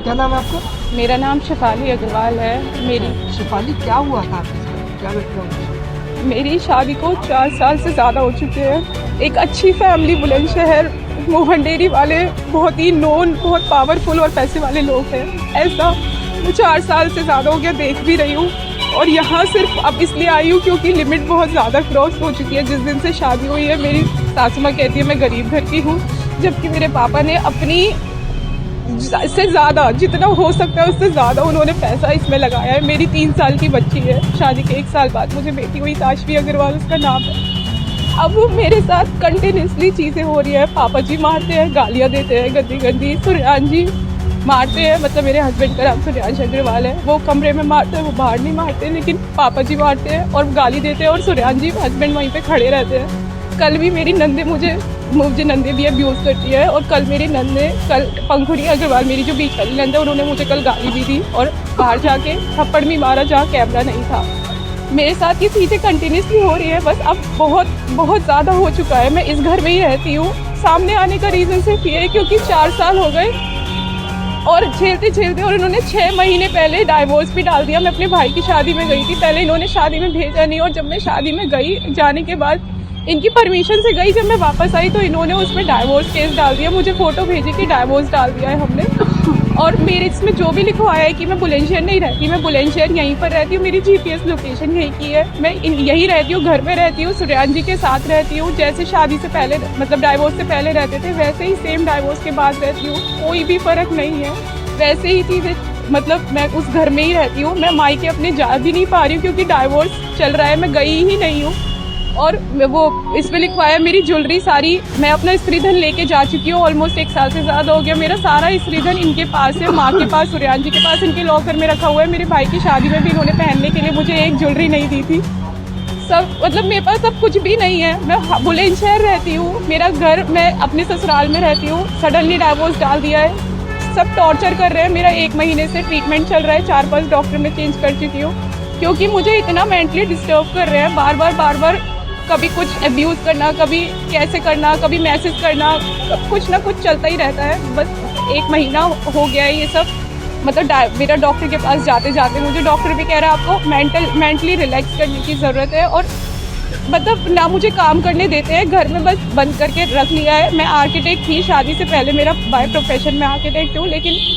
क्या नाम है आपका? मेरा नाम शेफाली अग्रवाल है। शेफाली, क्या हुआ था आपके साथ? क्या घटना? मेरी शादी को 4 साल से ज़्यादा हो चुके हैं। एक अच्छी फैमिली, बुलंदशहर मोहन डेयरी वाले बहुत ही नोन, बहुत पावरफुल और पैसे वाले लोग हैं। ऐसा 4 साल से ज़्यादा हो गया, देख भी रही हूँ। और यहाँ सिर्फ अब इसलिए आई हूँ क्योंकि लिमिट बहुत ज़्यादा क्रॉस हो चुकी है। जिस दिन से शादी हुई है, मेरी सासू माँ कहती है मैं गरीब घर की हूँ, जबकि मेरे पापा ने अपनी से ज़्यादा, जितना हो सकता है उससे ज़्यादा उन्होंने पैसा इसमें लगाया है। मेरी 3 साल की बच्ची है, शादी के 1 साल बाद मुझे बेटी हुई, ताशवी अग्रवाल उसका नाम है। अब वो मेरे साथ कंटिन्यूसली चीज़ें हो रही है। पापा जी मारते हैं, गालियाँ देते हैं गंदी गंदी। सुरयान जी मारते हैं, मतलब मेरे हस्बैंड का नाम सुरयान अग्रवाल है। वो कमरे में मारते हैं, वो बाहर नहीं मारते, लेकिन पापा जी मारते हैं और गाली देते हैं, और सुरयान जी हस्बैंड वहीं पे खड़े रहते हैं। कल भी मेरी नंदे मुझे नंदे भी अब्यूज़ करती है। और कल मेरी नंदे, कल पंखुड़ी अग्रवाल मेरी जो बीच वाली नंद है, उन्होंने मुझे कल गाली भी दी और बाहर जाके थप्पड़ भी मारा जहाँ कैमरा नहीं था। मेरे साथ ये चीज़ें कंटिन्यूसली हो रही है। बस अब बहुत बहुत ज़्यादा हो चुका है। मैं इस घर में ही रहती हूँ। सामने आने का रीज़न सिर्फ ये है क्योंकि 4 साल हो गए और झेलते झेलते, और इन्होंने 6 महीने पहले डाइवोर्स भी डाल दिया। मैं अपने भाई की शादी में गई थी, पहले इन्होंने शादी में भेजा नहीं, और जब मैं शादी में गई, जाने के बाद इनकी परमिशन से गई, जब मैं वापस आई तो इन्होंने उसमें डाइवोर्स केस डाल दिया। मुझे फ़ोटो भेजी कि डाइवोर्स डाल दिया है हमने। और मेरे इसमें जो भी लिखवाया है कि मैं बुलंदशहर नहीं रहती, मैं बुलंदशहर यहीं पर रहती हूँ। मेरी GPS लोकेशन यहीं की है। मैं यहीं रहती हूँ, घर में रहती हूँ, सुरयान जी के साथ रहती हूँ। जैसे शादी से पहले, मतलब डाइवोर्स से पहले रहते थे, वैसे ही सेम डाइवोर्स के बाद रहती हूँ। कोई भी फ़र्क नहीं है, वैसे ही चीज़ें, मतलब मैं उस घर में ही रहती हूँ। मैं मायके अपने जा भी नहीं पा रही हूँ क्योंकि डाइवोर्स चल रहा है, मैं गई ही नहीं हूँ। और वो इसमें लिखवाया मेरी ज्वेलरी सारी, मैं अपना स्त्री धन लेके जा चुकी हूँ। ऑलमोस्ट 1 साल से ज़्यादा हो गया। मेरा सारा स्त्री धन इनके पास है, माँ के पास, सुरयान जी के पास, इनके लॉकर में रखा हुआ है। मेरे भाई की शादी में भी इन्होंने पहनने के लिए मुझे एक ज्वेलरी नहीं दी थी। सब, मतलब मेरे पास सब कुछ भी नहीं है। मैं बुलंदशहर रहती हूँ, मेरा घर, मैं अपने ससुराल में रहती हूँ। सडनली डाइवोर्स डाल दिया है। सब टॉर्चर कर रहे हैं। मेरा 1 महीने से ट्रीटमेंट चल रहा है, 4-5 डॉक्टर में चेंज कर चुकी हूँ क्योंकि मुझे इतना मेंटली डिस्टर्ब कर रहे हैं। बार बार कभी कुछ अब्यूज़ करना, कभी कैसे करना, कभी मैसेज करना, कुछ ना कुछ चलता ही रहता है। बस 1 महीना हो गया है ये सब। मतलब मेरा डॉक्टर के पास जाते जाते मुझे डॉक्टर भी कह रहा है आपको मेंटली रिलैक्स करने की ज़रूरत है। और मतलब ना मुझे काम करने देते हैं, घर में बस बंद करके रख लिया है। मैं आर्किटेक्ट थी, शादी से पहले मेरा बाय प्रोफेशन में आर्किटेक्ट हूँ, लेकिन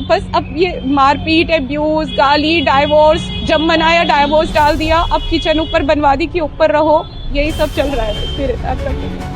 बस अब ये मारपीट, अब्यूज़, गाली, डाइवोर्स, जब मनाया डाइवोर्स डाल दिया, अब किचन ऊपर बनवा दी कि ऊपर रहो, यही सब चल रहा है मेरे साथ।